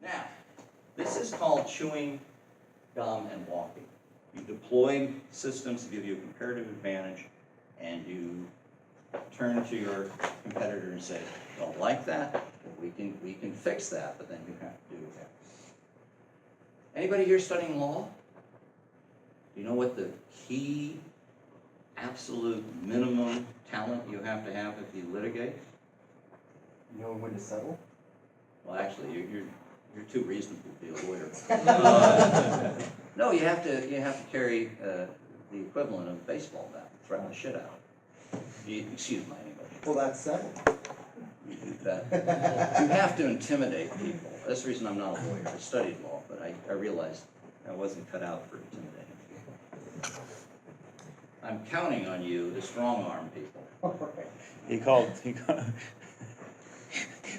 Now, this is called chewing gum and walking. You deploy systems to give you a comparative advantage, and you turn to your competitor and say, don't like that, we can fix that, but then you have to do X. Anybody here studying law? Do you know what the key, absolute minimum talent you have to have if you litigate? Know when to settle? Well, actually, you're too reasonable to be a lawyer. No, you have to carry the equivalent of a baseball bat, threaten the shit out. Excuse my English. Well, that's settled. You do that. You have to intimidate people. That's the reason I'm not a lawyer. I studied law, but I realized I wasn't cut out for intimidating people. I'm counting on you to strong arm people. He called,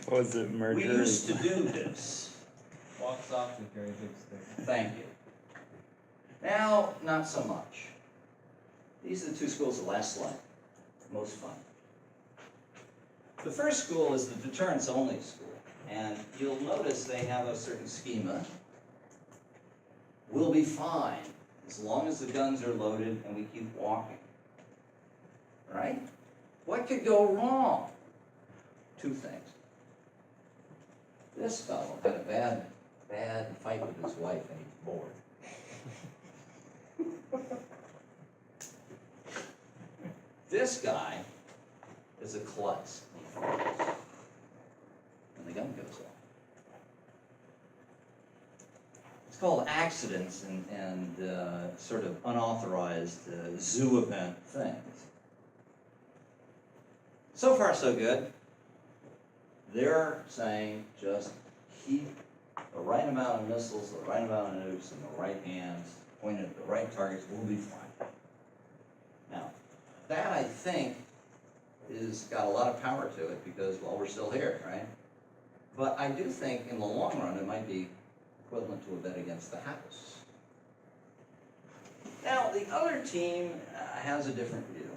what was it, merger? We used to do this. Walk softly, carry a big stick. Thank you. Now, not so much. These are the two schools of last slide. Most fun. The first school is the deterrence only school. And you'll notice they have a certain schema. We'll be fine as long as the guns are loaded and we keep walking. Right? What could go wrong? Two things. This fellow had a bad fight with his wife and he's bored. This guy is a klutz. And the gun goes off. It's called accidents and sort of unauthorized zoo event things. So far, so good. They're saying just keep the right amount of missiles, the right amount of nukes in the right hands, pointed at the right targets, we'll be fine. Now, that I think is got a lot of power to it because, well, we're still here, right? But I do think in the long run it might be equivalent to a bet against the house. Now, the other team has a different view.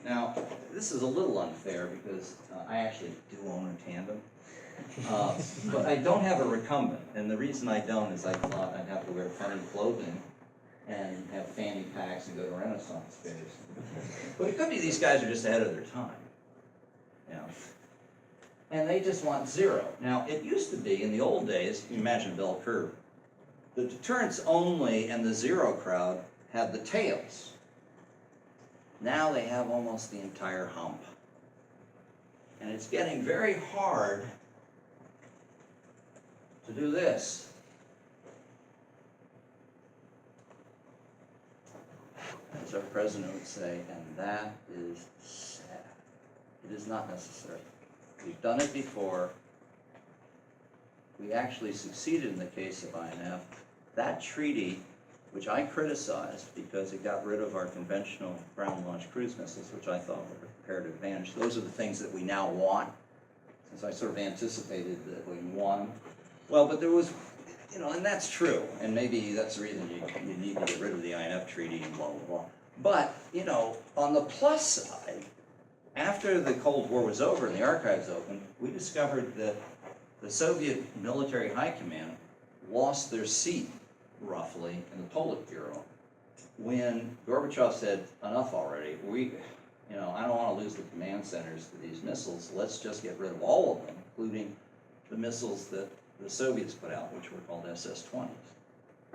Now, this is a little unfair because I actually do own a tandem, but I don't have a recumbent, and the reason I don't is I thought I'd have to wear funny clothing and have fanny packs and go to Renaissance fairs. But it could be these guys are just ahead of their time, you know. And they just want zero. Now, it used to be in the old days, you imagine a bell curve, the deterrence only and the zero crowd had the tails. Now they have almost the entire hump. And it's getting very hard to do this. As our president would say, and that is sad. It is not necessary. We've done it before. We actually succeeded in the case of INF. That treaty, which I criticized because it got rid of our conventional ground-launched cruise missiles, which I thought were a comparative advantage. Those are the things that we now want, since I sort of anticipated that we want them. Well, but there was, you know, and that's true, and maybe that's the reason you need to get rid of the INF treaty and blah, blah, blah. But, you know, on the plus side, after the Cold War was over and the archives opened, we discovered that the Soviet military high command lost their seat, roughly, in the Politburo when Gorbachev said, enough already, I don't want to lose the command centers to these missiles, let's just get rid of all of them, including the missiles that the Soviets put out, which were called SS-20s.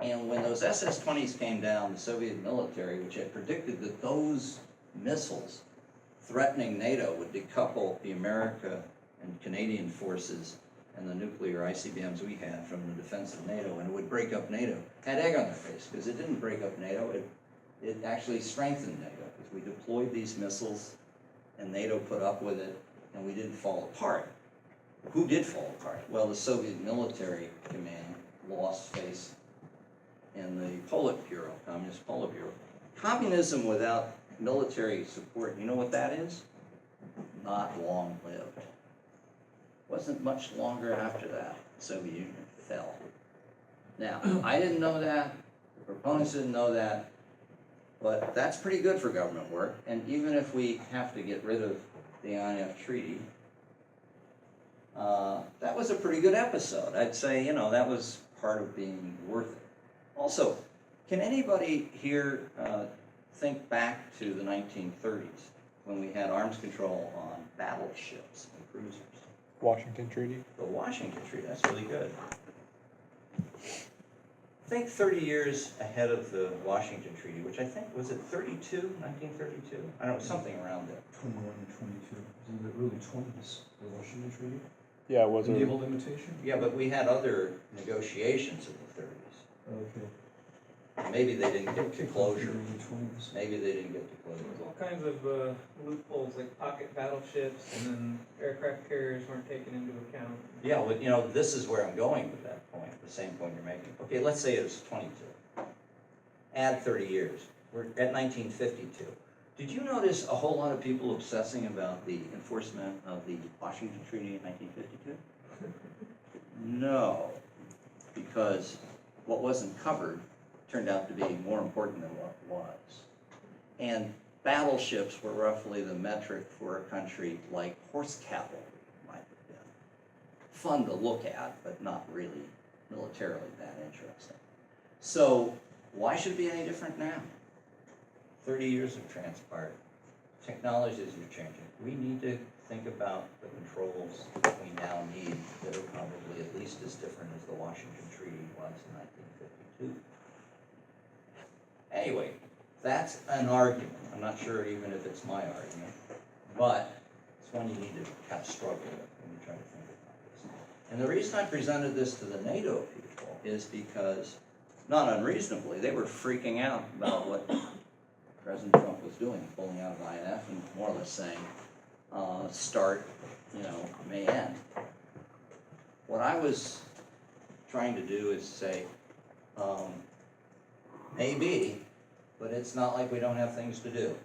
And when those SS-20s came down, the Soviet military, which had predicted that those missiles threatening NATO would decouple the America and Canadian forces and the nuclear ICBMs we had from the defense of NATO, and it would break up NATO, had egg on their face, because it didn't break up NATO, it actually strengthened NATO, because we deployed these missiles, and NATO put up with it, and we didn't fall apart. Who did fall apart? Well, the Soviet military command lost face in the Politburo, Communist Politburo. Communism without military support, you know what that is? Not long-lived. Wasn't much longer after that, the Soviet Union fell. Now, I didn't know that, the proponents didn't know that, but that's pretty good for government work, and even if we have to get rid of the INF treaty, That was a pretty good episode. I'd say, you know, that was part of being worth it. Also, can anybody here think back to the 1930s when we had arms control on battleships and cruisers? Washington Treaty. The Washington Treaty, that's really good. Think 30 years ahead of the Washington Treaty, which I think, was it 1932? I don't know, something around there. 21 and 22. Isn't it really 20s, the Washington Treaty? Yeah, it was The a, naval limitation? Yeah, but we had other negotiations in the 30s. Okay. Maybe they didn't get to Kicked off in closure. the early 20s. Maybe they didn't get to There's closure. all kinds of loopholes, like pocket battleships, and then aircraft carriers weren't taken into account. Yeah, but you know, this is where I'm going with that point, the same point you're making. Okay, let's say it's 22. Add 30 years. We're at 1952. Did you notice a whole lot of people obsessing about the enforcement of the Washington Treaty in 1952? No, because what wasn't covered turned out to be more important than what was. And battleships were roughly the metric for a country like horse cavalry might have been. Fun to look at, but not really militarily that interesting. So why should it be any different now? 30 years have transpired. Technologies are changing. We need to think about the controls that we now need that are probably at least as different as the Washington Treaty was in 1952. Anyway, that's an argument. I'm not sure even if it's my argument, but it's one you need to kind of struggle with when you try to think about this. And the reason I presented this to the NATO people is because, not unreasonably, they were freaking out about what President Trump was doing, pulling out of INF and more or less saying, start, you know, may end. What I was trying to do is say, maybe, but it's not like we don't have things to do.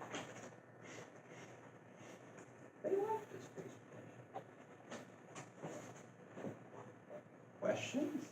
They like this presentation. Questions?